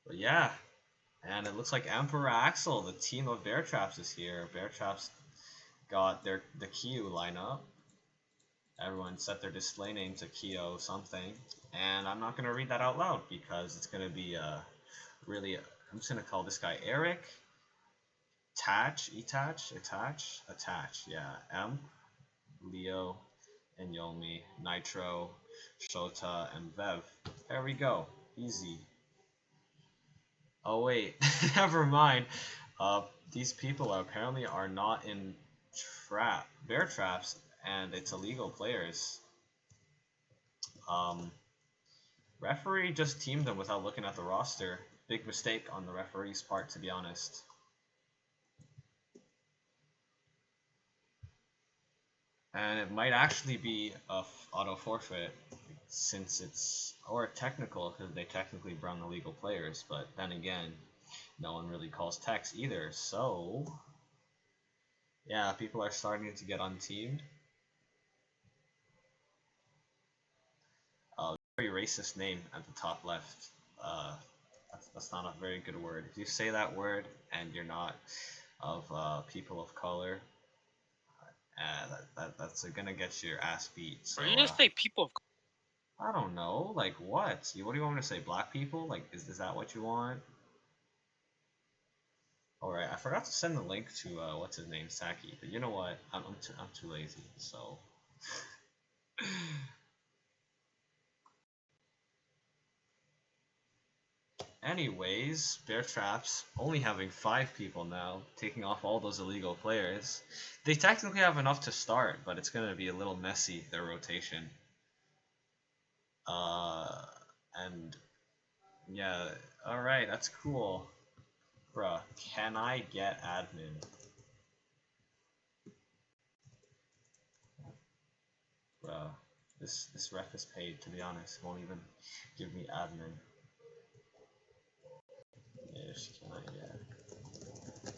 But yeah, and it looks like Emperor Axel, the team of Bear Traps, is here. Bear Traps got the Kyu lineup. Everyone set their display name to Kyo something, and I'm not gonna read that out loud because it's gonna be really. I'm just gonna call this guy Eric, Attach. Yeah, M, Leo, and Yomi, Nitro, Shota, and Vev. There we go. Easy. Oh wait, never mind. These people apparently are not in bear traps, and it's illegal players. Um, Referee just teamed them without looking at the roster. Big mistake on the referee's part, to be honest. And it might actually be a auto forfeit since it's or technical because they technically brung illegal players, but then again, no one really calls techs either. So yeah, people are starting to get unteamed. Very racist name at the top left. That's not a very good word. If you say that word and you're not of people of color, that's gonna get your ass beat. So Or you just say people of I don't know, like what? What do you want me to say? Black people? Like is that what you want? All right, I forgot to send the link to what's his name, Saki. But you know what? I'm too lazy. So anyways, Bear Traps only having 5 people now, taking off all those illegal players. They technically have enough to start, but it's gonna be a little messy, their rotation. And yeah, alright, that's cool. Bruh, can I get admin? Bruh, this ref is paid, to be honest. Won't even give me admin. Ish, can I get?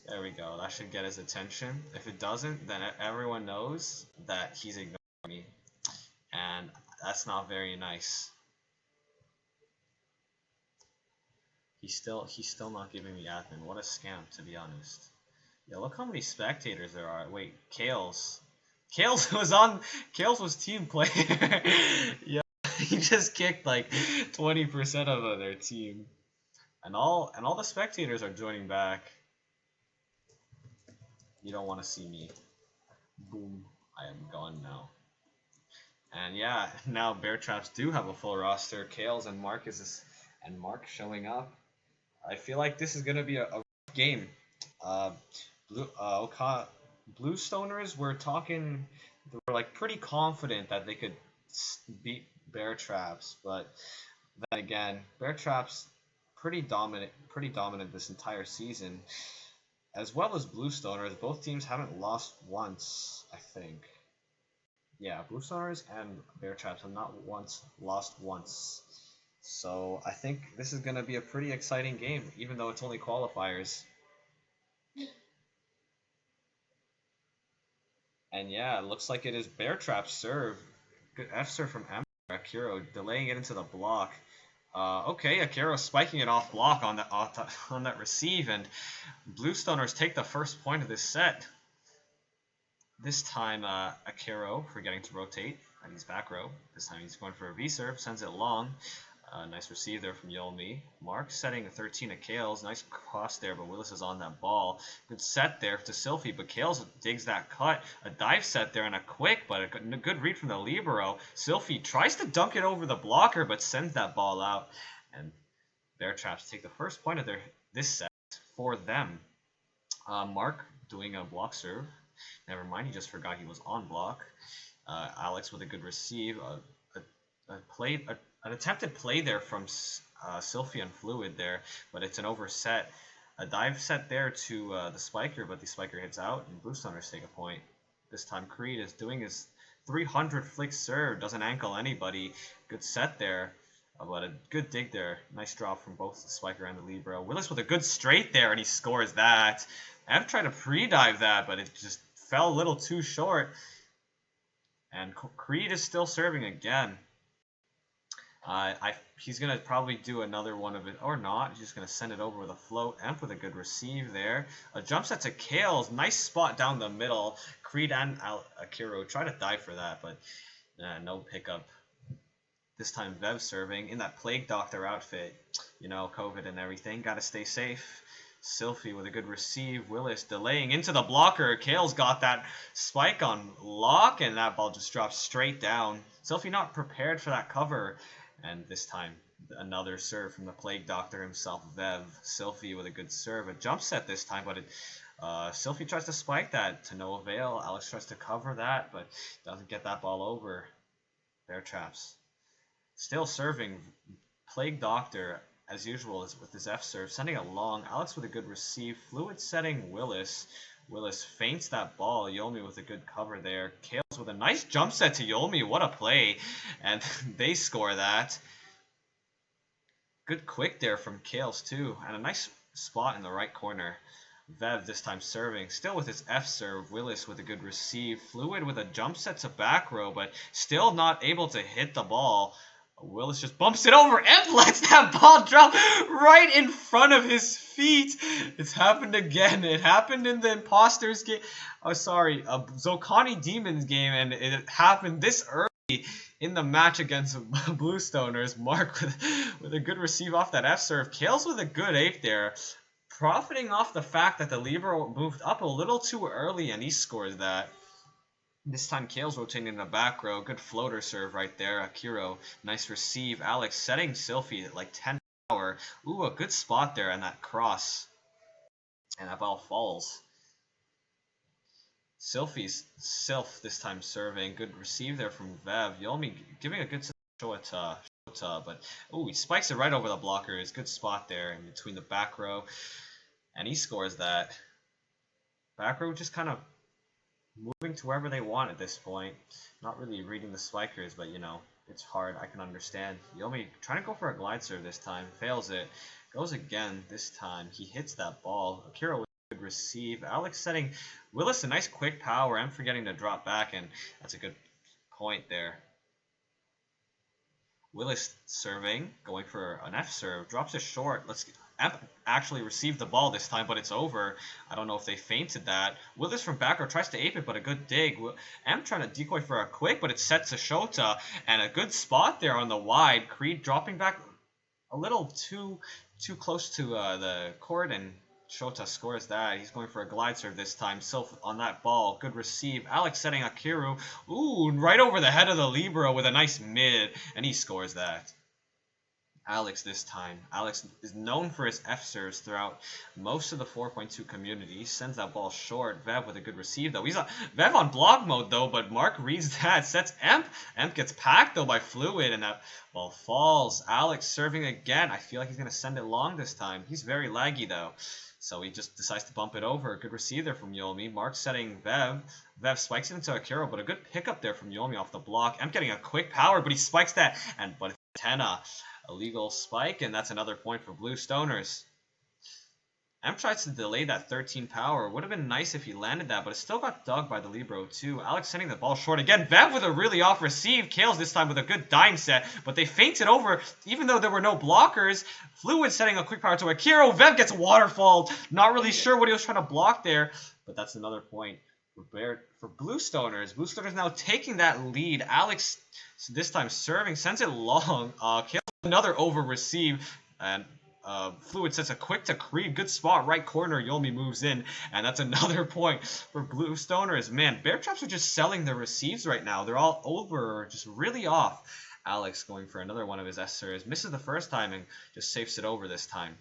There we go. That should get his attention. If it doesn't, then everyone knows that he's ignoring me. And that's not very nice. He's still not giving me admin. What a scam, to be honest. Yeah, look how many spectators there are. Wait, Kales was team player. Yeah, he just kicked like 20% of their team. And all the spectators are joining back. You don't want to see me. Boom. I am gone now. And yeah, now Bear Traps do have a full roster. Kales and Mark showing up. I feel like this is gonna be a game. Uh, Bluestoners were talking. They were like pretty confident that they could beat Bear Traps, but then again, Bear Traps pretty dominant this entire season, as well as Bluestoners. Both teams haven't lost once, I think. Yeah, Bluestoners and Bear Traps have not lost once. So I think this is going to be a pretty exciting game, even though it's only qualifiers. And yeah, it looks like it is Bear Trap's serve. Good F serve from Akiro, delaying it into the block. Okay, Akiro spiking it off block on that receive, and Bluestoners take the first point of this set. This time, Akiro forgetting to rotate, and he's back row. This time he's going for a V-serve, sends it long. Nice receive there from Yomi. Mark setting a 13 at Kales. Nice cross there, but Willis is on that ball. Good set there to Sylphie, but Kales digs that cut. A dive set there and a quick, but a good read from the libero. Sylphie tries to dunk it over the blocker, but sends that ball out. And Bear Traps take the first point of this set for them. Mark doing a block serve. Never mind, he just forgot he was on block. Alex with a good receive. An attempted play there from Sylphie and Fluid there, but it's an overset. A dive set there to the spiker, but the spiker hits out, and Bluestoners take a point. This time Creed is doing his 300 flick serve, doesn't ankle anybody. Good set there, but a good dig there. Nice drop from both the spiker and the libero. Willis with a good straight there, and he scores that. I've tried to pre-dive that, but it just fell a little too short. And Creed is still serving again. He's gonna probably do another one of it, or not. He's just gonna send it over with a float. Emp with a good receive there. A jump set to Kales. Nice spot down the middle. Creed and Akiro try to dive for that, but no pickup. This time Vev serving in that Plague Doctor outfit. You know, COVID and everything. Gotta stay safe. Sylphie with a good receive. Willis delaying into the blocker. Kale's got that spike on lock, and that ball just drops straight down. Sylphie not prepared for that cover. And this time, another serve from the Plague Doctor himself, Vev. Sylphie with a good serve. A jump set this time, but Sylphie tries to spike that to no avail. Alex tries to cover that, but doesn't get that ball over. Bear traps. Still serving. Plague Doctor, as usual, is with his F serve, sending it long. Alex with a good receive. Fluid setting Willis. Willis feints that ball. Yomi with a good cover there. Kales with a nice jump set to Yomi. What a play. And they score that. Good quick there from Kales too. And a nice spot in the right corner. Vev this time serving. Still with his F serve. Willis with a good receive. Fluid with a jump set to back row, but still not able to hit the ball. Willis just bumps it over and lets that ball drop right in front of his feet. It's happened again. It happened in the Imposters game. Oh, sorry, Zokani Demons game, and it happened this early in the match against Bluestoners. Mark with a good receive off that F serve. Kales with a good 8 there, profiting off the fact that the libero moved up a little too early, and he scores that. This time Kale's rotating in the back row. Good floater serve right there. Akiro, nice receive. Alex setting Sylphie at like 10 power. Ooh, a good spot there and that cross. And that ball falls. Sylphie's Sylph this time serving. Good receive there from Vev. Yomi giving a good Shota, but ooh, he spikes it right over the blockers. Good spot there in between the back row. And he scores that. Back row just kind of moving to wherever they want at this point. Not really reading the spikers, but you know, it's hard. I can understand. Yomi trying to go for a glide serve this time. Fails it. Goes again this time. He hits that ball. Akira with a good receive. Alex setting Willis a nice quick power. I'm forgetting to drop back, and that's a good point there. Willis serving, going for an F serve. Drops it short. Emp actually received the ball this time, but it's over. I don't know if they feinted that. Willis from back row tries to ape it, but a good dig. Emp trying to decoy for a quick, but it's set to Shota, and a good spot there on the wide. Creed dropping back a little too close to the court, and Shota scores that. He's going for a glide serve this time. Sylph on that ball. Good receive. Alex setting Akiru. Ooh, right over the head of the libero with a nice mid, and he scores that. Alex this time. Alex is known for his F serves throughout most of the 4.2 community. He sends that ball short. Vev with a good receive though. He's Vev on block mode though, but Mark reads that. Sets Emp. Emp gets packed though by Fluid, and that ball falls. Alex serving again. I feel like he's going to send it long this time. He's very laggy though, so he just decides to bump it over. Good receive there from Yomi. Mark setting Vev. Vev spikes it into Akira, but a good pickup there from Yomi off the block. Emp getting a quick power, but he spikes that, but it's Tenna. Illegal spike, and that's another point for Bluestoners. Emp tries to delay that 13 power. Would have been nice if he landed that, but it still got dug by the libero too. Alex sending the ball short again. Vev with a really off receive. Kales this time with a good dime set, but they feinted over even though there were no blockers. Fluid setting a quick power to Akiro. Vev gets waterfalled. Not really sure what he was trying to block there, but that's another point for Bluestoners. Bluestoners now taking that lead. Alex this time serving, sends it long. Kales another over receive, and Fluid sets a quick to Creed. Good spot, right corner. Yomi moves in, and that's another point for Bluestoners. Man, Bear Traps are just selling the receives right now. They're all over, just really off. Alex going for another one of his S-serves. Misses the first time and just safes it over this time.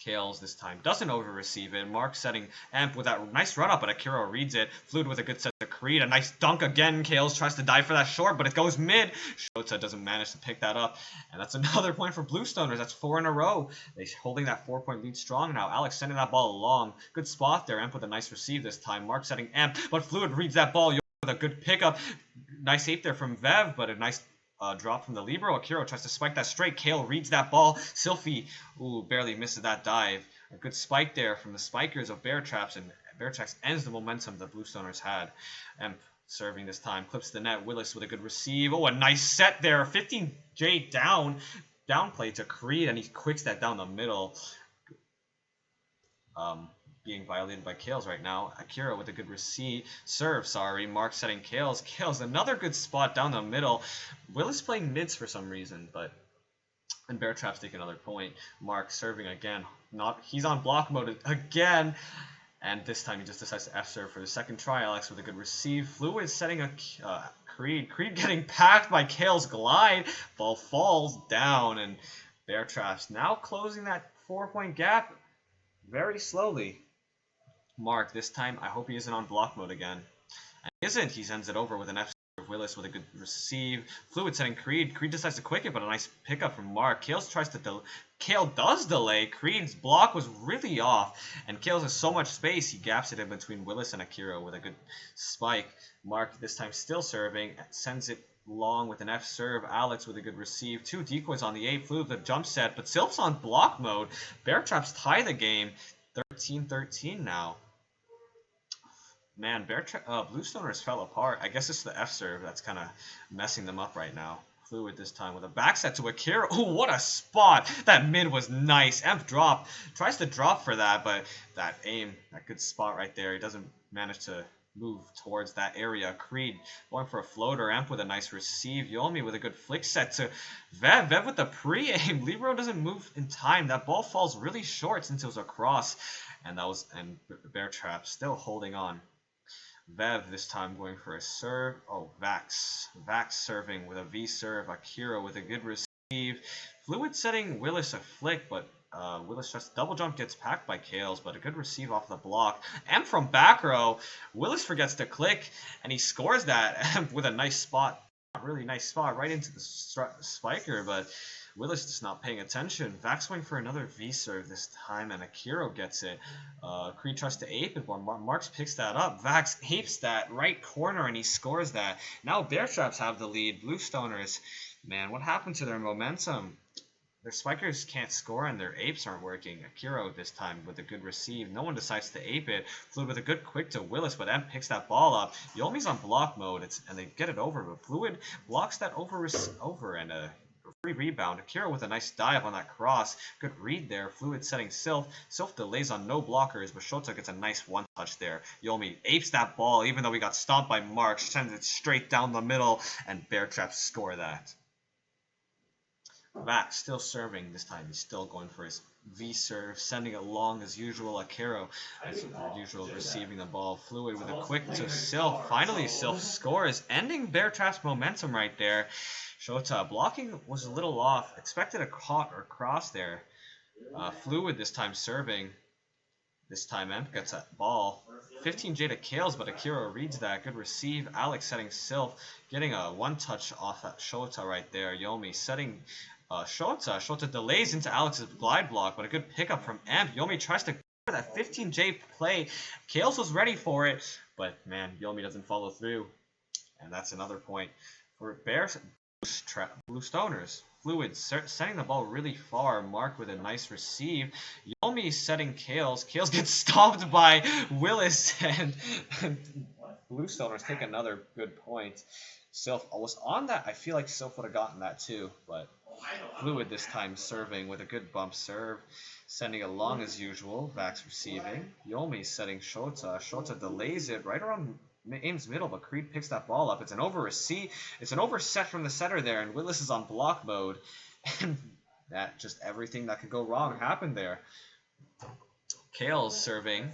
Kales this time doesn't over receive it. Mark setting Emp with that nice run up, but Akira reads it. Fluid with a good set to Creed. A nice dunk again. Kales tries to dive for that short, but it goes mid. Shota doesn't manage to pick that up. And that's another point for Bluestoners. That's 4 in a row. They're holding that 4-point lead strong now. Alex sending that ball long. Good spot there. Emp with a nice receive this time. Mark setting Emp, but Fluid reads that ball with a good pickup. Nice ape there from Vev, but a nice drop from the libero. Akiro tries to spike that straight. Kale reads that ball. Sylphie, ooh, barely misses that dive. A good spike there from the spikers of Bear Traps, and Bear Traps ends the momentum that Bluestoners had. And serving this time. Clips the net. Willis with a good receive. Oh, a nice set there. 15J down. Down play to Creed, and he quicks that down the middle. Being violated by Kales right now. Akira with a good serve, Mark setting Kales. Kales, another good spot down the middle. Willis playing mids for some reason, and Bear Traps take another point. Mark serving again. He's on block mode again. And this time he just decides to F-serve for the second try. Alex with a good receive. Fluid setting a Creed. Creed getting packed by Kales' glide. Ball falls down, and Bear Traps now closing that 4-point gap very slowly. Mark, this time, I hope he isn't on block mode again. And he isn't. He sends it over with an F-serve. Willis with a good receive. Fluid setting Creed. Creed decides to quick it, but a nice pickup from Mark. Kale does delay. Creed's block was really off, and Kales has so much space, he gaps it in between Willis and Akira with a good spike. Mark, this time still serving, sends it long with an F serve. Alex with a good receive. 2 decoys on the 8. Fluid with a jump set, but Sylph's on block mode. Bear Traps tie the game. 13-13 now. Man, Bluestoners fell apart. I guess it's the F serve that's kind of messing them up right now. Fluid this time with a back set to Akira. Oh, what a spot! That mid was nice. Emp drop. Tries to drop for that, but that good spot right there. He doesn't manage to move towards that area. Creed going for a floater. Emp with a nice receive. Yomi with a good flick set to Vev. Vev with the pre-aim. Libero doesn't move in time. That ball falls really short since it was a cross. And Bear Trap still holding on. Vev this time going for a serve. Oh, Vax. Vax serving with a V serve. Akira with a good receive. Fluid setting Willis a flick, but Willis just double jump, gets packed by Kales, but a good receive off the block. And from back row, Willis forgets to click, and he scores that with a nice spot. Not really nice spot right into the spiker, but Willis just not paying attention. Vax going for another V-serve this time, and Akira gets it. Creed tries to ape it, but Marks picks that up. Vax apes that right corner, and he scores that. Now Bear Traps have the lead. Bluestoners, man, what happened to their momentum? Their spikers can't score, and their apes aren't working. Akira this time with a good receive. No one decides to ape it. Fluid with a good quick to Willis, but M picks that ball up. Yomi's on block mode, and they get it over, but Fluid blocks that over and free rebound. Akira with a nice dive on that cross. Good read there. Fluid setting Sylph. Sylph delays on no blockers, but Shota gets a nice one touch there. Yomi apes that ball, even though he got stomped by Mark. Sends it straight down the middle, and Bear Traps score that. Vax still serving this time. He's still going for his V serve, sending it long as usual. Akira, as usual, receiving the ball. Fluid with a quick to Sylph. Finally, Sylph scores, ending Bear Traps' momentum right there. Shota blocking was a little off. Expected a caught or cross there. Fluid this time serving. This time Emp gets that ball. 15J to Kales, but Akira reads that. Good receive. Alex setting Sylph. Getting a one touch off at Shota right there. Yomi setting Shota. Shota delays into Alex's glide block, but a good pickup from Emp. Yomi tries to cover that 15J play. Kales was ready for it, but man, Yomi doesn't follow through. And that's another point for Bluestoners. Fluid sending the ball really far. Mark with a nice receive. Yomi setting Kales. Kales gets stopped by Willis, and Bluestoners take another good point. Sylph was on that. I feel like Sylph would have gotten that too, but Fluid this time serving with a good bump serve. Sending it long as usual. Vax receiving. Yomi setting Shota. Shota delays it right around Ames middle, but Creed picks that ball up. It's an overset from the center there, and Willis is on block mode. And that just everything that could go wrong happened there. Kales serving,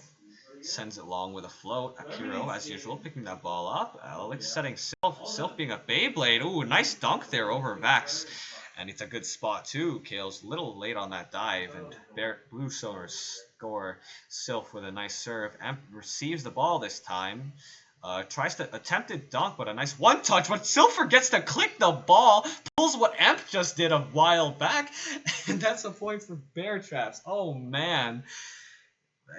sends it long with a float. Akira, as usual, picking that ball up. Alex setting Sylph. Sylph being a Beyblade. Ooh, nice dunk there over Vax. And it's a good spot too. Kales a little late on that dive, and Bluestoners score. Sylph with a nice serve. Emp receives the ball this time. Tries to attempted dunk, but a nice one touch. But Sylph forgets to click the ball. Pulls what Emp just did a while back. And that's a point for Bear Traps. Oh, man.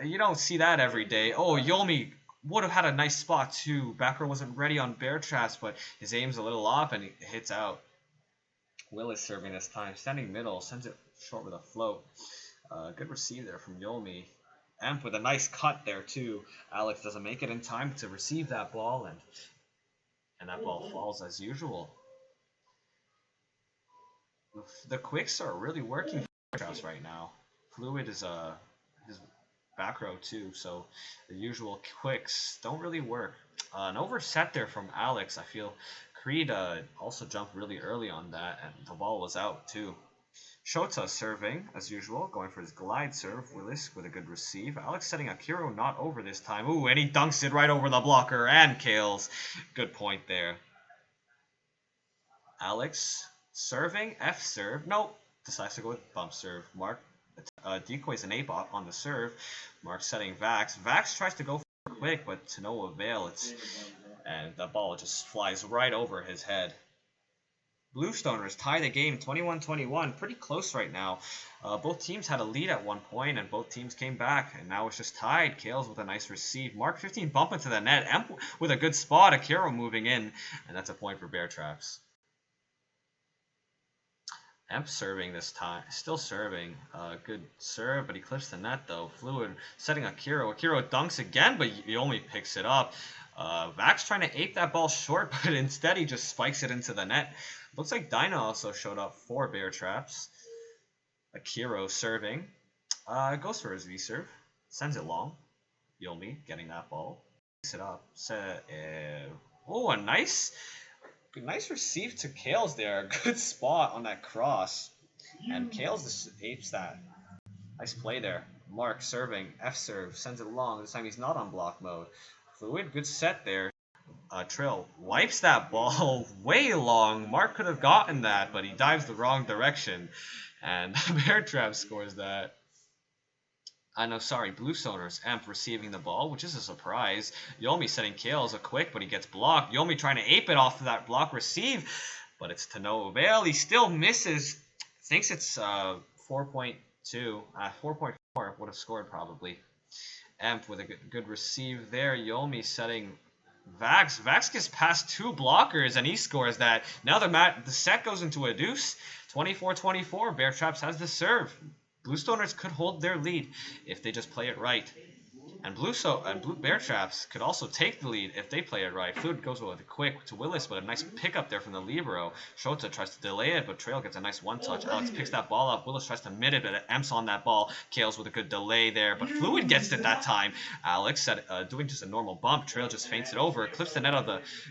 You don't see that every day. Oh, Yomi would have had a nice spot, too. Back row wasn't ready on Bear Traps, but his aim's a little off, and he hits out. Willis serving this time. Standing middle. Sends it short with a float. Good receive there from Yomi. Emp with a nice cut there too. Alex doesn't make it in time to receive that ball, and And that ball falls as usual. The quicks are really working for us right now. Fluid is his back row too, so the usual quicks don't really work. An overset there from Alex. I feel Creed also jumped really early on that, and the ball was out too. Shota serving, as usual, going for his glide serve. Willis with a good receive. Alex setting Akiro not over this time. Ooh, and he dunks it right over the blocker and Kales. Good point there. Alex serving, F serve. Nope. Decides to go with bump serve. Mark decoys an 8-bot on the serve. Mark setting Vax. Vax tries to go for quick, but to no avail. And the ball just flies right over his head. Bluestoners tie the game 21-21. Pretty close right now. Both teams had a lead at one point, and both teams came back. And now it's just tied. Kales with a nice receive. Mark 15 bump into the net. Emp with a good spot. Akiro moving in. And that's a point for Bear Traps. Emp serving this time. Still serving. Good serve, but he clips the net though. Fluid setting Akiro. Akiro dunks again, but he only picks it up. Vax trying to ape that ball short, but instead he just spikes it into the net. Looks like Dyna also showed up for Bear Traps. Akiro serving. Goes for his V-serve. Sends it long. Yomi getting that ball. Picks it up. Oh, a nice receive to Kales there. Good spot on that cross. And Kales just apes that. Nice play there. Mark serving. F-serve. Sends it long. This time he's not on block mode. Fluid. Good set there. Trill wipes that ball way long. Mark could have gotten that, but he dives the wrong direction. And Bear Trap scores that. Bluestoners. Emp receiving the ball, which is a surprise. Yomi setting Kales a quick, but he gets blocked. Yomi trying to ape it off of that block receive, but it's to no avail. He still misses. Thinks it's 4.2. 4.4 would have scored probably. Emp with a good receive there. Yomi setting Vax. Vax gets past two blockers and he scores that. Now the set goes into a deuce. 24-24. Bear Traps has the serve. Bluestoners could hold their lead if they just play it right. And Bear Traps could also take the lead if they play it right. Fluid goes with a quick to Willis, but a nice pickup there from the libero. Shota tries to delay it, but Trail gets a nice one-touch. Alex picks that ball up. Willis tries to mid it, but Emps on that ball. Kales with a good delay there, but Fluid gets it that time. Alex doing just a normal bump. Trail just feints it over, clips the net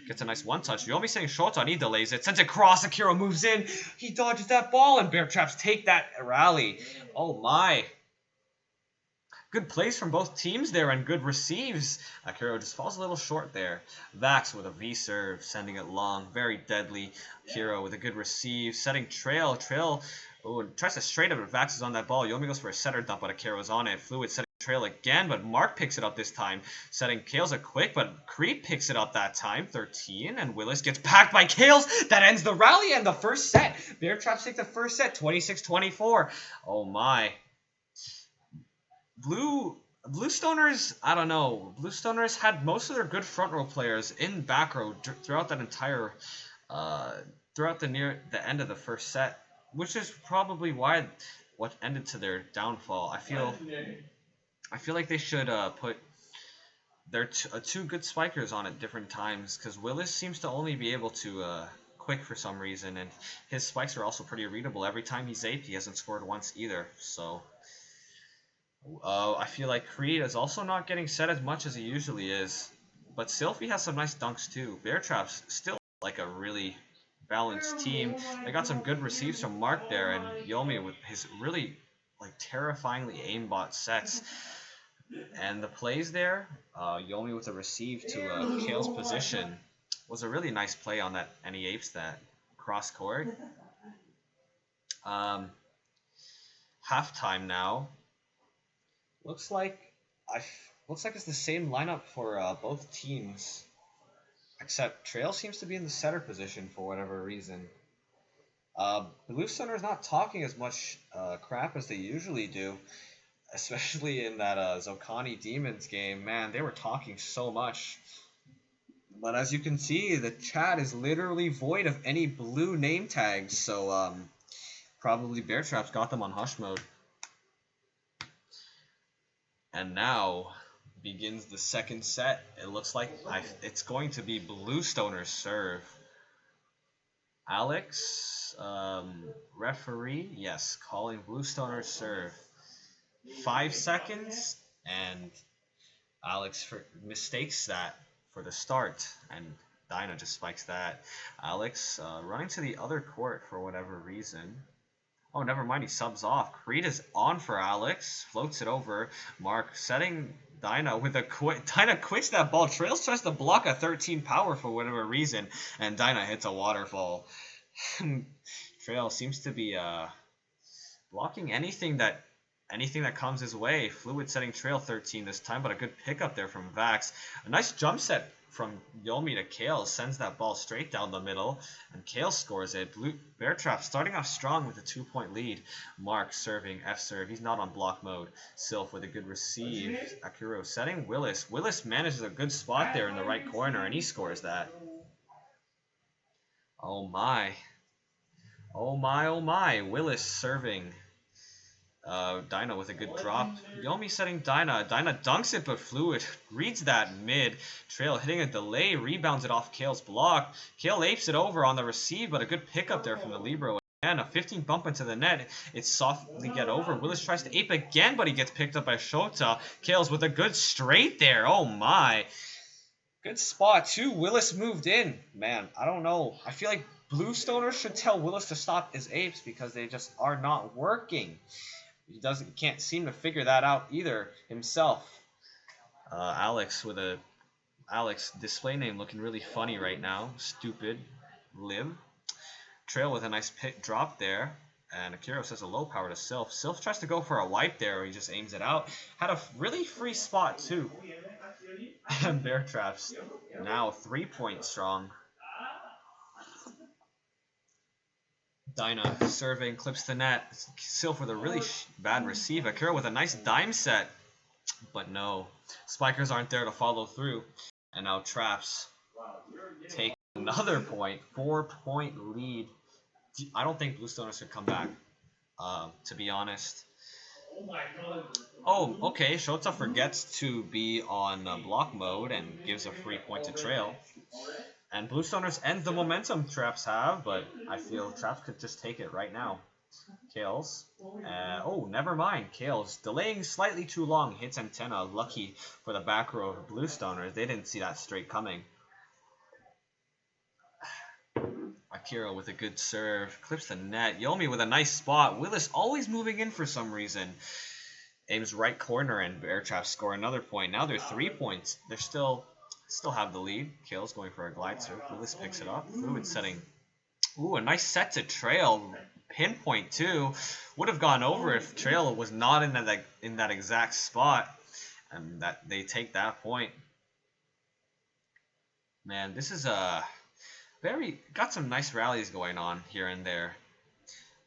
gets a nice one-touch. Yomi saying Shota, and he delays it. Sends it cross. Akira moves in. He dodges that ball, and Bear Traps take that rally. Oh my. Good plays from both teams there and good receives. Akiro just falls a little short there. Vax with a V-serve, sending it long. Very deadly. Akiro with a good receive. Setting Trail. Trail tries to straight up, but Vax is on that ball. Yomi goes for a setter dump, but Akiro's on it. Fluid setting Trail again, but Mark picks it up this time. Setting Kales a quick, but Creed picks it up that time. 13, and Willis gets packed by Kales. That ends the rally and the first set. Bear Traps take the first set, 26-24. Oh my. Bluestoners, I don't know. Bluestoners had most of their good front row players in back row throughout that entire, throughout the end of the first set, which is probably what ended to their downfall. I feel like they should put their two good spikers on at different times, because Willis seems to only be able to quick for some reason, and his spikes are also pretty readable. Every time he's aped, he hasn't scored once either, so. I feel like Creed is also not getting set as much as he usually is. But Sylphie has some nice dunks too. Bear Traps still like a really balanced team. They got some good receives from Mark there, and Yomi with his really like terrifyingly aimbot sets. And the plays there, Yomi with a receive to Kale's position was a really nice play on that, and he apes that cross court. Halftime now. Looks like it's the same lineup for both teams, except Trail seems to be in the setter position for whatever reason. Bluestoners not talking as much crap as they usually do, especially in that Zokani Demons game. Man, they were talking so much. But as you can see, the chat is literally void of any blue name tags, so probably Bear Traps got them on hush mode. And now, begins the second set. It looks like it's going to be Bluestoners serve. Alex, referee, yes, calling Bluestoners serve. 5 seconds, and Alex mistakes that for the start, and Dinah just spikes that. Alex running to the other court for whatever reason. Oh, never mind, he subs off. Creed is on for Alex, floats it over. Mark setting Dinah with a quick. Dinah quits that ball. Trails tries to block a 13 power for whatever reason, and Dinah hits a waterfall. Trail seems to be blocking anything that comes his way. Fluid setting Trail 13 this time, but a good pickup there from Vax. A nice jump set from Yomi to Kale sends that ball straight down the middle, and Kale scores it. Bear Trap starting off strong with a 2-point lead. Mark serving F serve. He's not on block mode. Sylph with a good receive. Akiro setting Willis. Willis manages a good spot there in the right corner, and he scores that. Oh my. Oh my, oh my. Willis serving Dinah with a good drop. Yomi setting Dinah. Dinah dunks it, but Fluid reads that mid. Trail hitting a delay, rebounds it off Kale's block. Kale apes it over on the receive, but a good pickup there from the libero. Again, a 15 bump into the net. It's softly get over. Willis tries to ape again, but he gets picked up by Shota. Kale's with a good straight there. Oh my. Good spot too. Willis moved in. Man, I don't know. I feel like Bluestoners should tell Willis to stop his apes because they just are not working. He can't seem to figure that out either himself. Alex display name looking really funny right now. Stupid Liv. Trail with a nice pit drop there. And Akiro says a low power to Sylph. Sylph tries to go for a wipe there. He just aims it out. Had a really free spot too. And Bear Traps now 3-point strong. Dinah serving, clips the net. Sylph with a really bad receive. Akira with a nice dime set. But no. Spikers aren't there to follow through. And now Traps take another point. 4-point lead. I don't think Bluestoners should come back, to be honest. Oh, okay. Shota forgets to be on block mode and gives a free point to Trail. And Bluestoners ends the momentum Traps have, but I feel Traps could just take it right now. Kales. Oh, never mind. Kales delaying slightly too long. Hits antenna. Lucky for the back row of Bluestoners. They didn't see that straight coming. Akira with a good serve. Clips the net. Yomi with a nice spot. Willis always moving in for some reason. Aims right corner and Bear Traps score another point. Now they're 3 points. They're still have the lead. Kale's going for a glide serve. Willis picks it up. Fluid setting. Ooh, a nice set to Trail. Pinpoint too. Would have gone over if Trail was not in that exact spot. And that they take that point. Man, this is got some nice rallies going on here and there.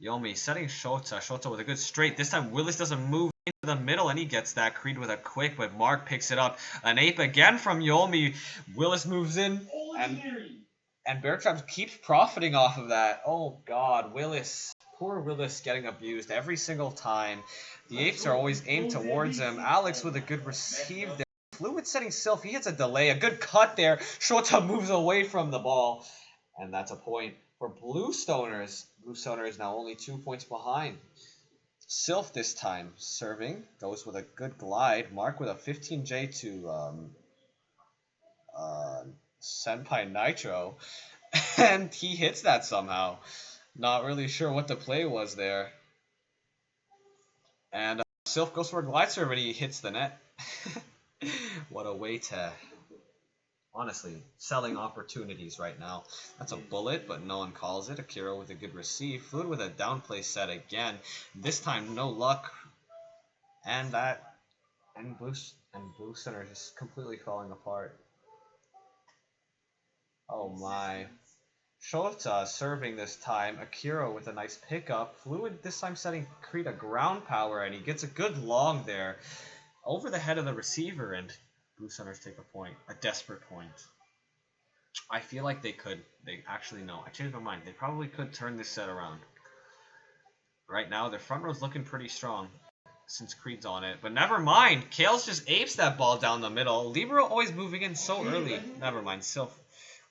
Yomi setting Shota. Shota with a good straight. This time Willis doesn't move into the middle and he gets that. Creed with a quick, but Mark picks it up. An ape again from Yomi. Willis moves in and Bear Traps keeps profiting off of that. Oh god, Willis. Poor Willis getting abused every single time. The apes are always aimed towards him. Alex with a good receive there. Fluid setting Sylph. He hits a delay. A good cut there. Shota moves away from the ball. And that's a point for Bluestoners. Bluestoners now only 2 points behind. Sylph this time serving. Goes with a good glide. Mark with a 15J to Senpai Nitro. And he hits that somehow. Not really sure what the play was there. And Sylph goes for a glide serve and he hits the net. What a way to... Honestly, selling opportunities right now. That's a bullet, but no one calls it. Akira with a good receive. Fluid with a downplay set again. This time, no luck. And Bluestoners just completely falling apart. Oh my. Shota serving this time. Akira with a nice pickup. Fluid this time setting Creed a ground power, and he gets a good long there. Over the head of the receiver, and Bluestoners take a point. A desperate point. I feel like they could. Actually, no. I changed my mind. They probably could turn this set around. Right now, their front row's looking pretty strong. since Creed's on it. But never mind. Kales just apes that ball down the middle. Libero always moving in so early. Never mind. Sylph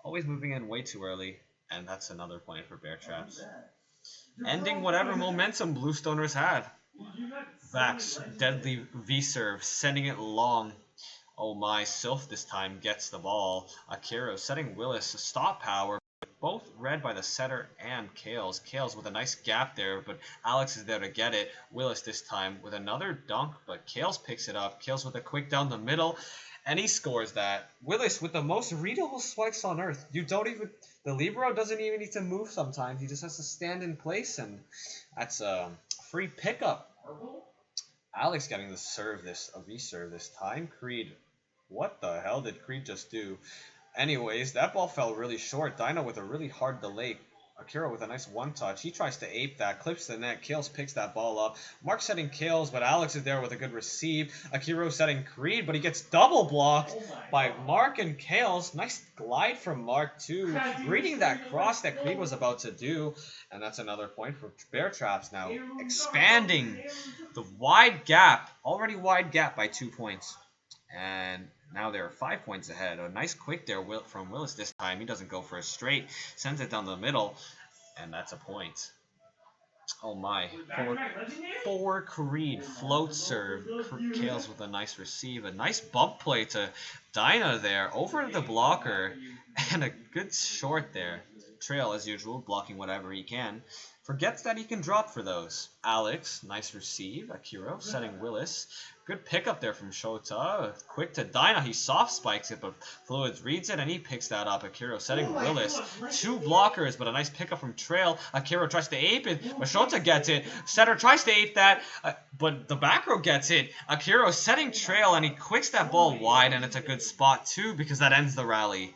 always moving in way too early. And that's another point for Bear Traps. Ending whatever momentum Bluestoners had. Vax, deadly V-serve, sending it long. Oh my, Sylph this time gets the ball. Akira setting Willis a stop power. Both read by the setter and Kales. Kales with a nice gap there, but Alex is there to get it. Willis this time with another dunk, but Kales picks it up. Kales with a quick down the middle, and he scores that. Willis with the most readable spikes on earth. The libero doesn't even need to move sometimes. He just has to stand in place, and that's a free pickup. Alex getting a reserve this time. Creed, what the hell did Creed just do? Anyways, that ball fell really short. Dino with a really hard delay. Akira with a nice one-touch. He tries to ape that, clips the net. Kales picks that ball up. Mark setting Kales, but Alex is there with a good receive. Akira setting Creed, but he gets double blocked by Mark and Kales. Nice glide from Mark, too. Reading that cross that Creed was about to do. And that's another point for Bear Traps now. Expanding the wide gap. Already wide gap by 2 points. And now they're 5 points ahead. A nice quick there from Willis this time. He doesn't go for a straight. Sends it down the middle. And that's a point. Oh my. For Creed. Float serve. Kales with a nice receive. A nice bump play to Dinah there. Over the blocker. And a good short there. Trail, as usual, blocking whatever he can. Forgets that he can drop for those. Alex, nice receive. Akira setting Willis. Good pickup there from Shota. Quick to Dinah. He soft spikes it, but Fluids reads it, and he picks that up. Akira setting Willis. 2 blockers, but a nice pickup from Trail. Akira tries to ape it, but Shota gets it. Setter tries to ape that, but the back row gets it. Akira setting Trail, and he quicks that ball wide, and it's a good spot, too, because that ends the rally.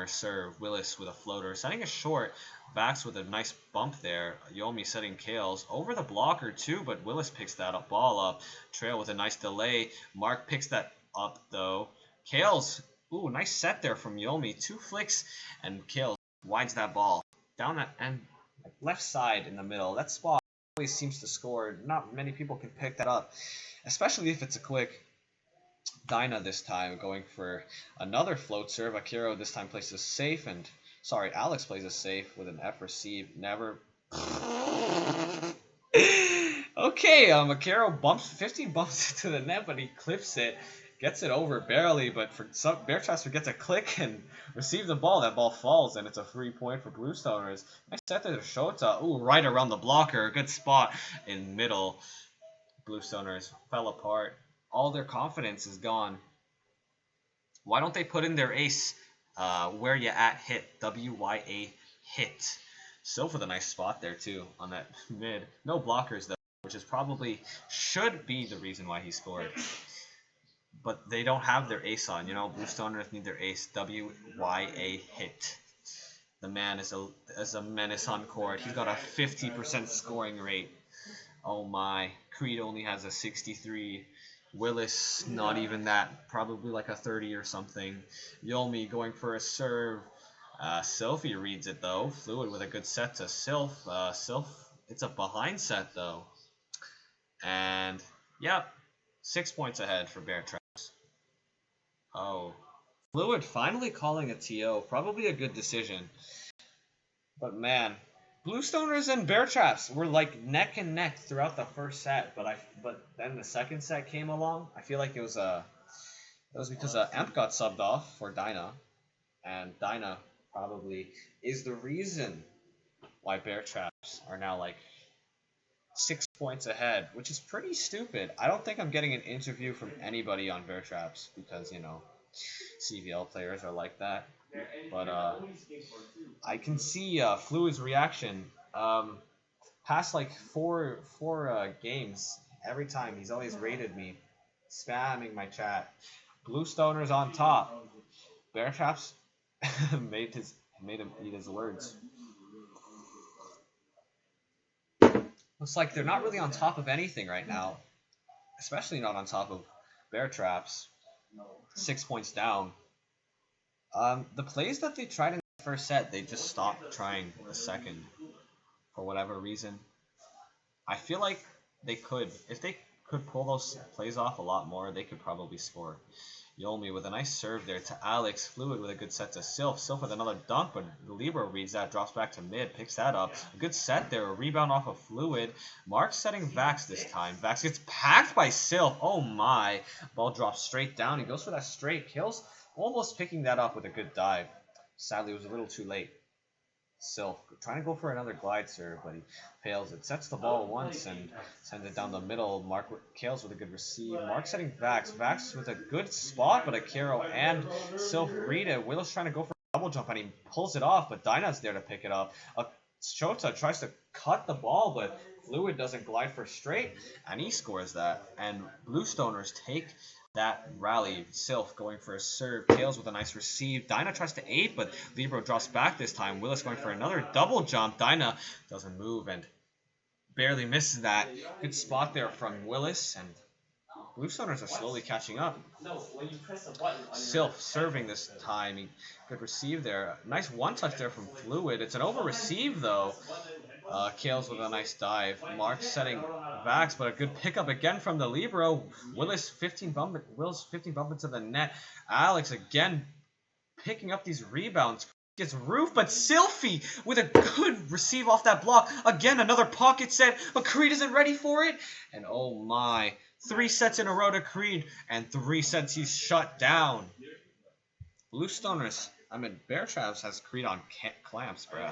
Serve. Willis with a floater. Setting a short. Vax with a nice bump there. Yomi setting Kales. Over the blocker too, but Willis picks that ball up. Trail with a nice delay. Mark picks that up though. Kales. Ooh, nice set there from Yomi. 2 flicks and Kales wides that ball. Down that and left side in the middle. That spot always seems to score. Not many people can pick that up. Especially if it's a quick. Dinah this time going for another float serve. Akira this time plays a safe, Alex plays a safe with an F receive. Never. Okay, Akira bumps 15 bumps into the net, but he clips it, gets it over barely. But for some Bear Traps forgets to click and receive the ball. That ball falls, and it's a free point for Bluestoners. Nice set there to Shota. Ooh, right around the blocker. Good spot in middle. Bluestoners fell apart. All their confidence is gone. Why don't they put in their ace? Where you at hit. WYA hit. Sylph with a nice spot there too on that mid. No blockers though, which is probably should be the reason why he scored. But they don't have their ace on. You know, Bluestoners need their ace. WYA hit. The man is a menace on court. He's got a 50% scoring rate. Oh my. Creed only has a 63. Willis, not even that. Probably like a 30 or something. Yomi going for a serve. Sylphie reads it though. Fluid with a good set to Sylph. Sylph, it's a behind set though. And, yep. 6 points ahead for Bear Traps. Oh. Fluid finally calling a TO. Probably a good decision. But man, Bluestoners and Bear Traps were like neck and neck throughout the first set, but then the second set came along. I feel like it was because Emp got subbed off for Dinah, and Dinah probably is the reason why Bear Traps are now like 6 points ahead, which is pretty stupid. I don't think I'm getting an interview from anybody on Bear Traps because, you know, CVL players are like that. But I can see Fluid's reaction. Past like four games, every time he's always rated me, spamming my chat. Bluestoners on top. Bear Traps made him eat his words. Looks like they're not really on top of anything right now, especially not on top of Bear Traps. 6 points down. The plays that they tried in the first set, they just stopped trying the second for whatever reason. I feel like they could, if they could pull those plays off a lot more, they could probably score. Yomi with a nice serve there to Alex. Fluid with a good set to Sylph. Sylph with another dunk, but the Libero reads that, drops back to mid, picks that up. A good set there, a rebound off of Fluid. Mark setting Vax this time. Vax gets packed by Sylph. Oh my. Ball drops straight down. He goes for that straight. Kills, almost picking that up with a good dive. Sadly, it was a little too late. Sylph trying to go for another glide serve, but he fails it. Sets the ball once and sends it down the middle. Mark Kales with a good receive. Mark setting Vax. Vax with a good spot, but Akiro and Sylph read it. Willow's trying to go for a double jump, and he pulls it off, but Dyna's there to pick it up. Shota tries to cut the ball, but Fluid doesn't glide for straight, and he scores that. And Bluestoners take that rally. Sylph going for a serve. Kales with a nice receive. Dyna tries to 8, but Libero drops back this time. Willis going for another double jump. Dyna doesn't move and barely misses that. Good spot there from Willis, and Bluestoners are slowly catching up. Sylph serving this time. Good receive there. Nice one-touch there from Fluid. It's an over-receive, though. Kales with a nice dive. Mark setting Vax, but a good pickup again from the Libero. Willis 15 bump into the net. Alex again picking up these rebounds. Gets roof, but Sylphie with a good receive off that block. Again, another pocket set, but Creed isn't ready for it. And oh my, 3 sets in a row to Creed, and 3 sets he's shut down. Bluestoners, Bear Traps has Creed on clamps, bruh.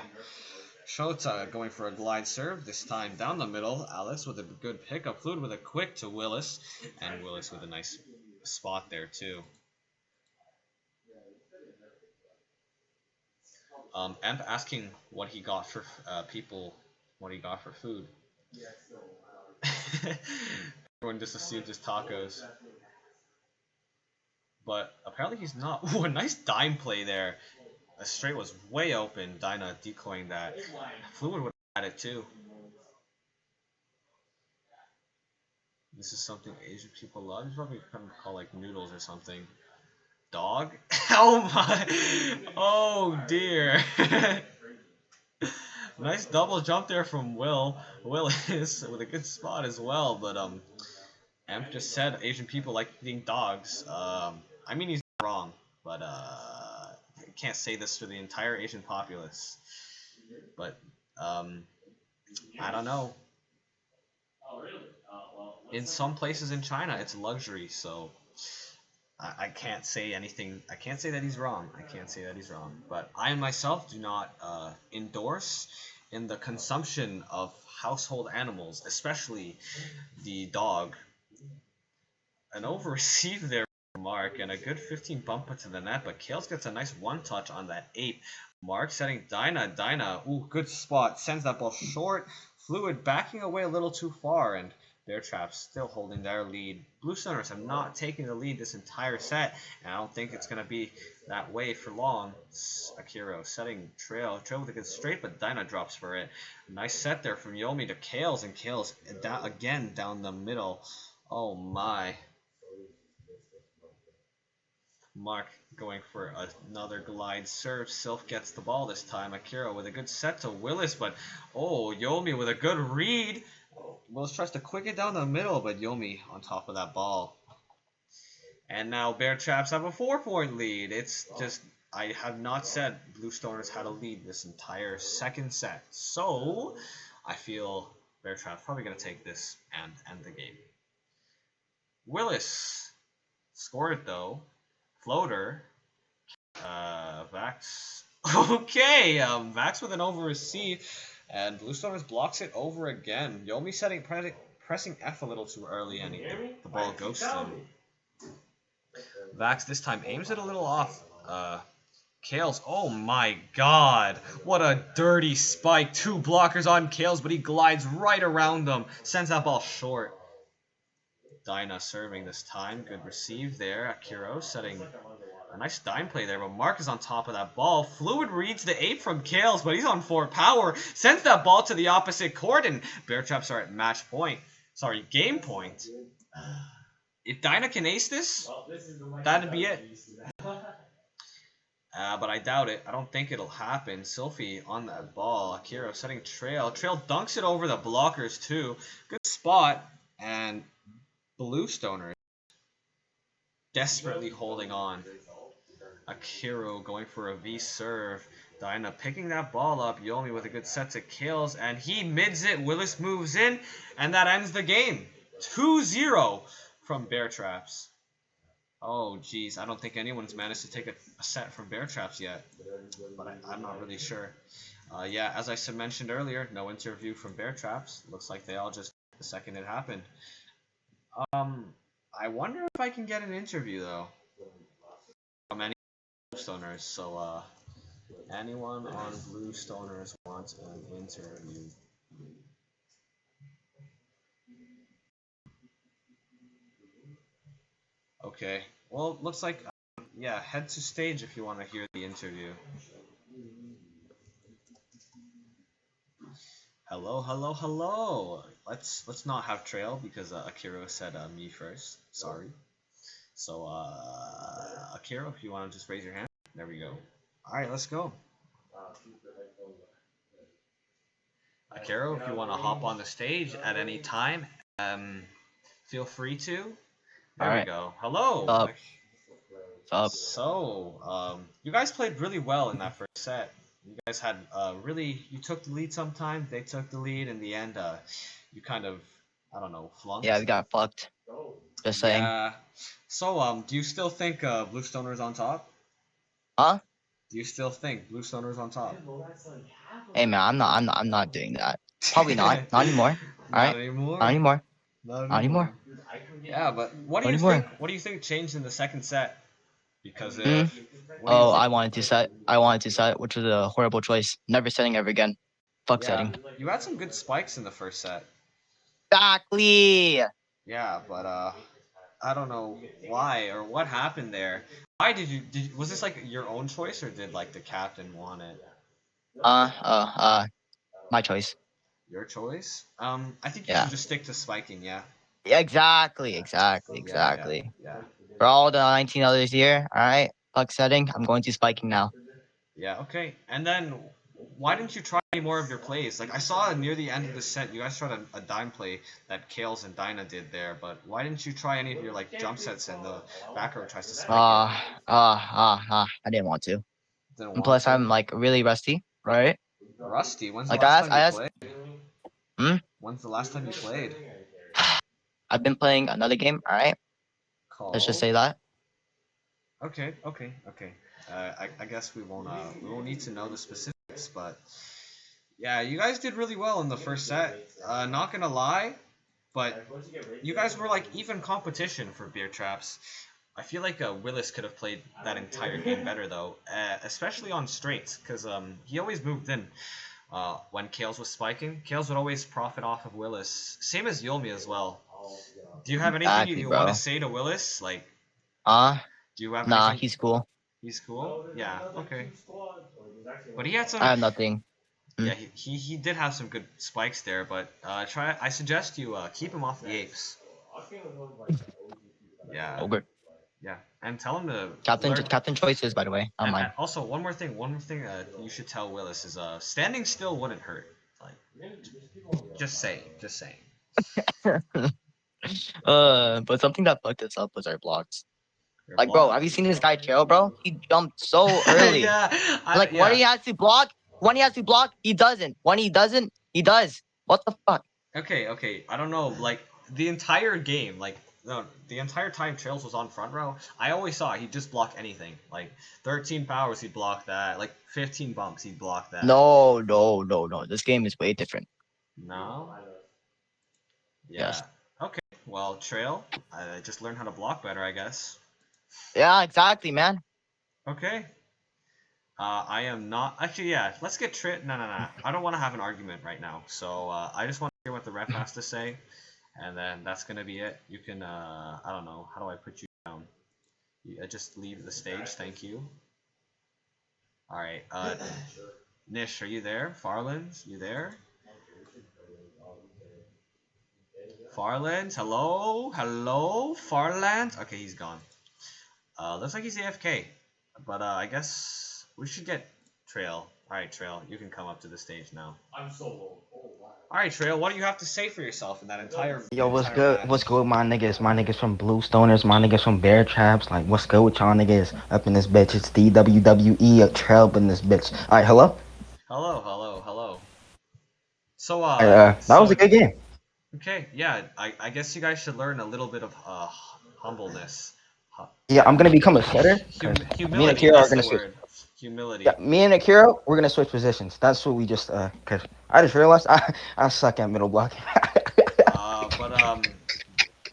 Shota going for a glide serve, this time down the middle. Alex with a good pickup. Fluid with a quick to Willis, and Willis with a nice spot there too. Emp asking what he got for food. Everyone just assumed it's tacos. But apparently he's not. Ooh, a nice dime play there. A straight was way open. Dyna decoying that. Fluid would have had it too. This is something Asian people love. You probably kind of call like noodles or something. Dog? Oh my! Oh dear! Nice double jump there from Willis with a good spot as well. But Emp just said Asian people like eating dogs. I mean he's not wrong, but can't say this for the entire Asian populace, but I don't know. In some places in China, it's luxury, so I can't say anything. I can't say that he's wrong. But I myself do not endorse in the consumption of household animals, especially the dog. An over receive there. Mark and a good 15 bump to the net, but Kales gets a nice one touch on that 8. Mark setting Dyna, ooh, good spot, sends that ball short. Fluid backing away a little too far, and Bear Traps still holding their lead. Bluestoners have not taken the lead this entire set, and I don't think it's going to be that way for long. Akiro setting Trail with a good straight, but Dyna drops for it. Nice set there from Yomi to Kales, and Kales again down the middle. Oh my. Mark going for another glide serve. Sylph gets the ball this time. Akira with a good set to Willis, but oh, Yomi with a good read. Willis tries to quick it down the middle, but Yomi on top of that ball. And now Bear Traps have a 4-point lead. It's just, I have not said Bluestoners had a lead this entire second set. So, I feel Bear Traps probably going to take this and end the game. Willis scored it though. Floater. Vax. Okay, Vax with an over receive, and Bluestoners blocks it over again. Yomi pressing F a little too early, and the ball goes to him. Vax this time aims it a little off. Kales, oh my god, what a dirty spike. 2 blockers on Kales, but he glides right around them, sends that ball short. Dyna serving this time. Good receive there. Akiro setting a nice dime play there, but Mark is on top of that ball. Fluid reads the 8 from Kales, but he's on 4 power. Sends that ball to the opposite court, and Bear Traps are at match point. Sorry, game point. If Dyna can ace this, that'd be it. But I doubt it. I don't think it'll happen. Sylphie on that ball. Akira setting Trail. Trail dunks it over the blockers too. Good spot. And Bluestoners desperately holding on. Akira going for a V serve. Dinah picking that ball up. Yomi with a good set to kills. And he mids it. Willis moves in. And that ends the game. 2-0 from Bear Traps. Oh, geez. I don't think anyone's managed to take a set from Bear Traps yet. But I'm not really sure. Yeah, as I mentioned earlier, no interview from Bear Traps. Looks like they all just the second it happened. I wonder if I can get an interview, though. From any Bluestoners. So, anyone on Bluestoners wants an interview? Okay. Well, looks like, yeah, head to stage if you want to hear the interview. Hello, hello, hello. Let's not have Trail because Akira said me first. Sorry. So, Akira, if you want to just raise your hand. There we go. All right, let's go. Akira, if you want to hop on the stage at any time, feel free to. There we go. Hello. What's up? So, you guys played really well in that first set. You guys had you took the lead sometime. They took the lead. In the end, you kind of, I don't know, flunked. Yeah, we got fucked. Just saying. Yeah. So, do you still think Bluestoners on top? Huh? Do you still think Bluestoners on top? Hey man, I'm not doing that. Probably not. Not anymore. Not Alright? anymore. Not anymore. Not Not anymore. Yeah, but what do Not you anymore. think? What do you think changed in the second set? Because Oh, I wanted to set, which was a horrible choice. Never setting ever again. Fuck setting. You had some good spikes in the first set. Exactly. Yeah, but I don't know why or what happened there. Why was this like your own choice or did like the captain want it? My choice. Your choice? I think you Yeah. should just stick to spiking, yeah. Exactly. Yeah. For all the 19 others here, alright? Fuck setting. I'm going to spiking now. Yeah, okay. And then why didn't you try any more of your plays? Like I saw near the end of the set, you guys tried a dime play that Kales and Dinah did there, but why didn't you try any of your like jump sets and the back row tries to spike it? I didn't want to. Didn't And want plus, to? I'm like really rusty, right? Rusty? When's the Like last time I you asked. played? When's the last time you played? I've been playing another game. All right. Let's just say that. Okay. I guess we won't need to know the specifics, but yeah, you guys did really well in the first set. Not gonna lie, but you guys were like even competition for Beer Traps. I feel like Willis could have played that entire game better though, especially on straights, because he always moved in. When Kales was spiking, Kales would always profit off of Willis. Same as Yomi as well. Do you have anything you want to say to Willis? Like, do you have Nah, anything? he's cool. He's cool? Yeah, okay. But he had some... I have nothing. Yeah, he did have some good spikes there, but I suggest you keep him off the apes. Yeah. Ogre. Yeah, and tell him to Captain choices, by the way. Not mine. Also, one more thing you should tell Willis is standing still wouldn't hurt. Like, just saying. But something that fucked us up was our blocks. Like, bro, have you seen this guy Trail, bro? He jumped so early. Yeah. When he has to block, he doesn't. When he doesn't, he does. What the fuck? Okay. I don't know. Like the entire game, the entire time Trails was on front row, I always saw he'd just block anything. Like 13 powers, he'd block that. Like 15 bumps, he'd block that. No. This game is way different. No? Yeah. Yes. Okay. Well, Trail, I just learned how to block better, I guess. Yeah, exactly, man. Okay. I am not... Actually, yeah. Let's get No. I don't want to have an argument right now. So, I just want to hear what the ref has to say. And then that's going to be it. You can, I don't know. How do I put you down? Just leave the stage. Thank you. All right. Nish, are you there? Farlands, you there? Farlands, hello? Farlands? Okay, he's gone. Looks like he's AFK. But, I guess... We should get Trail. All right, Trail, you can come up to the stage now. I'm so low. All right, Trail, what do you have to say for yourself in that Yo, what's entire good? What's match? good, my niggas? My niggas from Bluestoners, my niggas from Bear Traps. Like, what's good with y'all niggas? Up in this bitch. It's DWWE, a trail in this bitch. Alright, hello? Hello, hello, hello. So, That was a good game. okay, yeah, I guess you guys should learn a little bit of humbleness. Yeah, I'm Yeah, gonna become a setter, because me and humility. Akira are That's gonna the switch. word. Yeah, Humility. me and Akira, we're gonna switch positions. That's what we just, cause I just realized I suck at middle blocking. But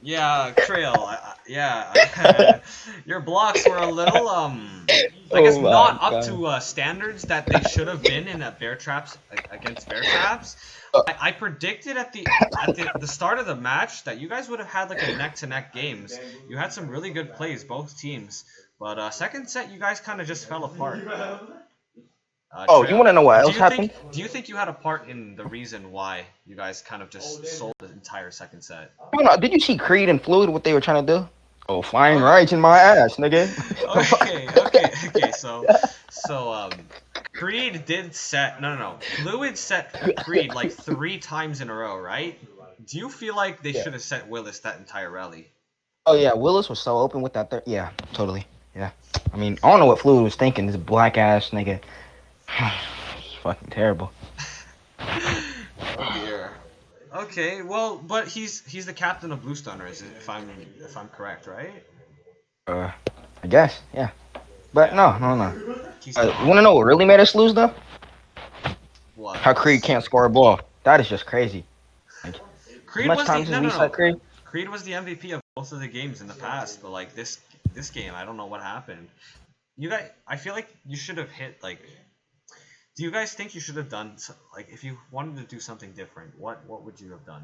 yeah, Trail. Yeah, your blocks were a little I guess Oh my not up god. to standards that they should have been in a bear traps against bear traps. I predicted at the start of the match that you guys would have had like a neck to neck games. You had some really good plays, both teams. But second set, you guys kind of just fell apart. Oh, you Trail, wanna know what do else you think happened? do you think you had a part in the reason why you guys kind of just sold the entire second set? Did you see Creed and Fluid, what they were trying to do? Oh, fine Oh, rights in my ass, nigga. okay. So Creed did set no. Fluid set Creed like 3 times in a row, right? Do you feel like they Yeah. should have set Willis that entire rally? Oh yeah, Willis was so open with that third. Yeah, totally. Yeah. I mean, I don't know what Fluid was thinking. This black ass nigga. It's fucking terrible. Oh dear. Okay, well, but he's the captain of Bluestoners, if I'm correct, right? Uh, I guess. Yeah. But Yeah. no. He's You not. wanna know what really made us lose though? What? How Creed can't score a ball. That is just crazy. Like, as Creed much was the times as we no. set Creed. Creed was the MVP of both of the games in the past, but like this game, I don't know what happened. You guys, I feel like you should have hit like. Do you guys think you should have done like if you wanted to do something different? What would you have done?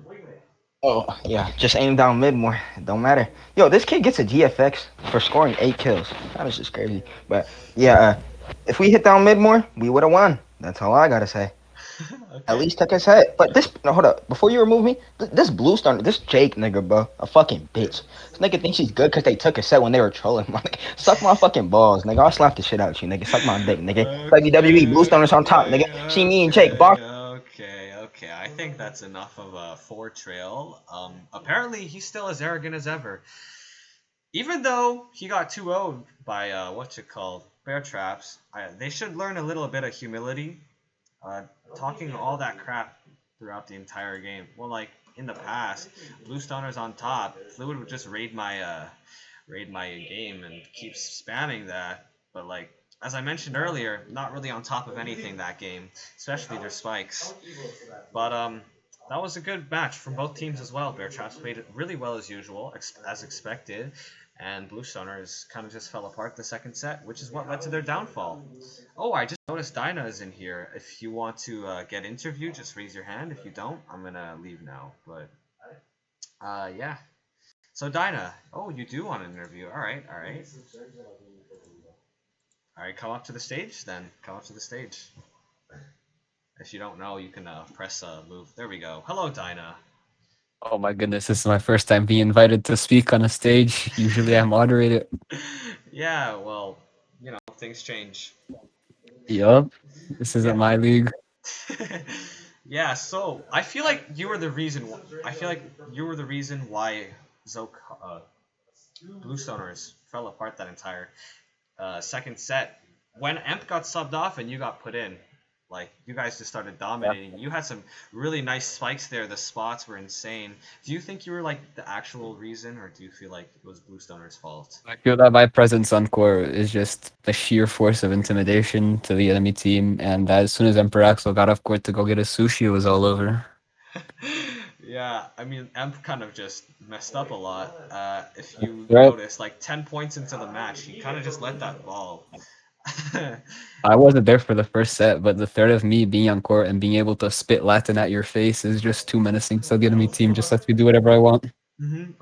Oh yeah, just aim down mid more. It don't matter. Yo, this kid gets a GFX for scoring 8 kills. That is just crazy. But yeah, if we hit down mid more, we would have won. That's all I gotta say. At Okay. least took his head. But this, no, hold up. Before you remove me, this blue star, this Jake nigga, bro, a fucking bitch. This nigga thinks he's good because they took a set when they were trolling. Like, suck my fucking balls, nigga. I'll slap the shit out of you, nigga. Suck my dick, nigga. WWE, blue stars on top, nigga. See me and Jake, boss. Okay. I think that's enough of a four trail. Apparently he's still as arrogant as ever. Even though he got 2-0'd by what's it called, Bear Traps, they should learn a little bit of humility. Talking all that crap throughout the entire game. Well, like in the past, Bluestoners on top. Fluid would just raid my game and keep spamming that. But like as I mentioned earlier, not really on top of anything that game, especially their spikes. But that was a good match from both teams as well. Bear Traps played it really well as usual, as expected, and Bluestoners kind of just fell apart the second set, which is what led to their downfall. Oh, I just noticed Dinah is in here. If you want to get interviewed, just raise your hand. If you don't, I'm gonna leave now. But yeah. So Dinah, oh, you do want an interview? All right. All right, come up to the stage then. Come up to the stage. If you don't know, you can press move. There we go. Hello, Dinah. Oh my goodness, this is my first time being invited to speak on a stage. Usually I moderate it. Yeah, well, things change. Yup. This isn't Yeah. my league. Yeah, so I feel like you were the reason. I feel like you were the reason why Zoke Bluestoners fell apart that entire second set. When Emp got subbed off and you got put in, like you guys just started dominating. You had some really nice spikes there. The spots were insane. Do you think you were like the actual reason, or do you feel like it was Bluestoners' fault? I feel that my presence on court is just the sheer force of intimidation to the enemy team, and that as soon as Emperor Axel got off court to go get his sushi, it was all over. Yeah, I mean, Emp kind of just messed up a lot. If you Right? notice, like 10 points into the match, he kind of just let that fall. I wasn't there for the first set, but the threat of me being on court and being able to spit Latin at your face is just too menacing. So the enemy team just lets me do whatever I want.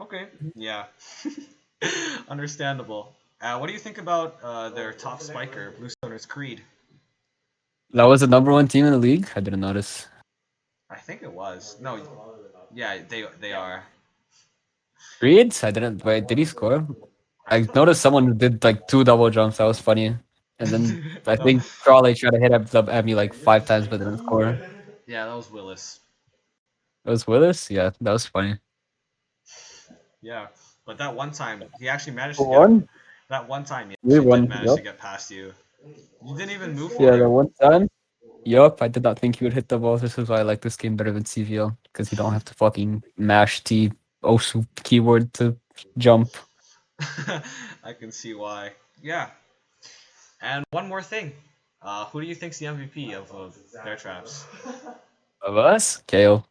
Okay. Yeah. Understandable. What do you think about their top spiker, Bluestoners Creed? That was the number one team in the league. I didn't notice. I think it was. No, yeah, they are. Reeds? I didn't. Wait, did he score? I I thought noticed someone did like 2 double jumps. That was funny. And then I think Crawley tried to hit at me like 5 times, but didn't score. Yeah, that was Willis. It was Willis? Yeah, that was funny. Yeah, but that one time he actually managed to Who get. won? That one time he We actually did won. manage to Yup. get past you. You didn't even move for Yeah, the him. one time. Yup, I did not think he would hit the ball. This is why I like this game better than CVL. Because you don't have to fucking mash T OSU keyword to jump. I can see why. Yeah. And one more thing. Who do you think's the MVP of Bear Traps? Of us? KO.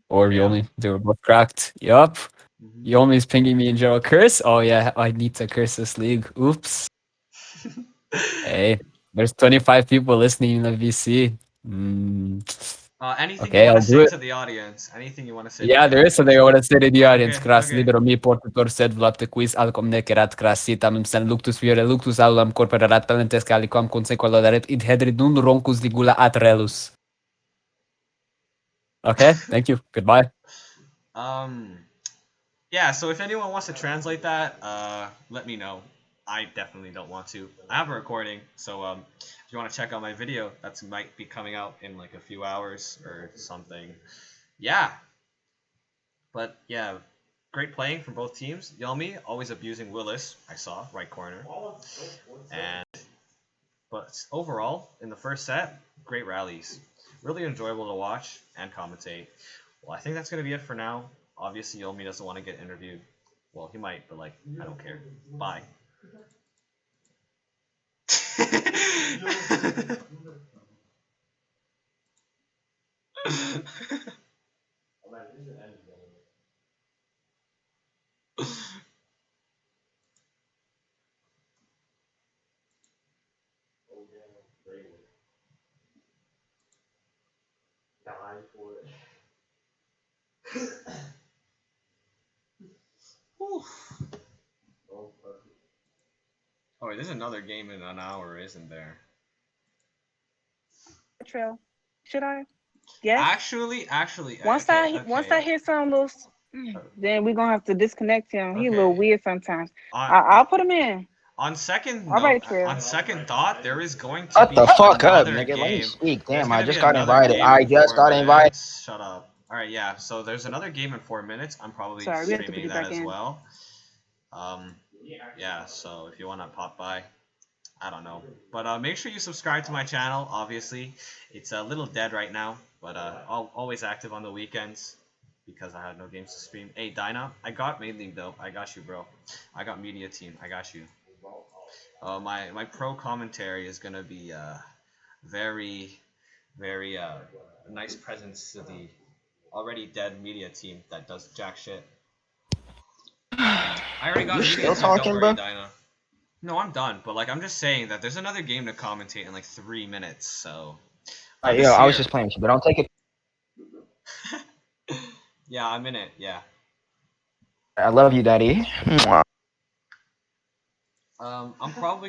Or Yeah. Yomi. They were both cracked. Yup. Mhm. Yomi's pinging me in general curse. Oh yeah, I need to curse this league. Oops. Hey, there's 25 people listening in the VC. Anything you Okay, want I'll to do say it. to the audience? Anything you want to say to Yeah, the there is audience? something I want to say to the audience. Okay, Cras okay. libero mi portator sed vlapte quiz alcom nekerat crasitam sen luctus fiore luctus alulam corporat talentes calicam consequalodaret id hedrid nun roncus ligula atrelus. Okay, thank you. Goodbye. Yeah, so if anyone wants to translate that, let me know. I definitely don't want to. I have a recording, so if you want to check out my video, that might be coming out in like a few hours or something. Yeah. But yeah, great playing from both teams. Yomi always abusing Willis, I saw, right corner. But overall, in the first set, great rallies. Really enjoyable to watch and commentate. Well, I think that's going to be it for now. Obviously, Yomi doesn't want to get interviewed. Well, he might, but like, I don't care. Bye. Oh, wait, there's another game in an hour, isn't there? Trail. Should I? Yes. Actually, Once okay, I hear some little, then we're gonna have to disconnect him. He a little okay. weird sometimes. On, I'll put him in. on second All note, right, Trail. on second thought, there is going to Shut be the fuck up, another nigga. Let me game. speak. There's Damn, I gonna be just got another invited. game in I just 4 got invited. minutes. Shut up. All right, yeah. So there's another game in 4 minutes. I'm probably Sorry, we have to put streaming you that back as in. well. Yeah. So if you wanna pop by, I don't know. But make sure you subscribe to my channel. Obviously, it's a little dead right now, but always active on the weekends because I had no games to stream. Hey, Dyna, I got main league though. I got you, bro. I got media team. I got you. My pro commentary is gonna be very nice presence to the already dead media team that does jack shit. I already got You a media still team. Don't talking, worry, bro? Dinah. No, I'm done. But like, I'm just saying that there's another game to commentate in like 3 minutes. So I'm Yeah, just I was here. just playing with you, but don't take it. Yeah, I'm in it. Yeah. I love you, daddy. I'm probably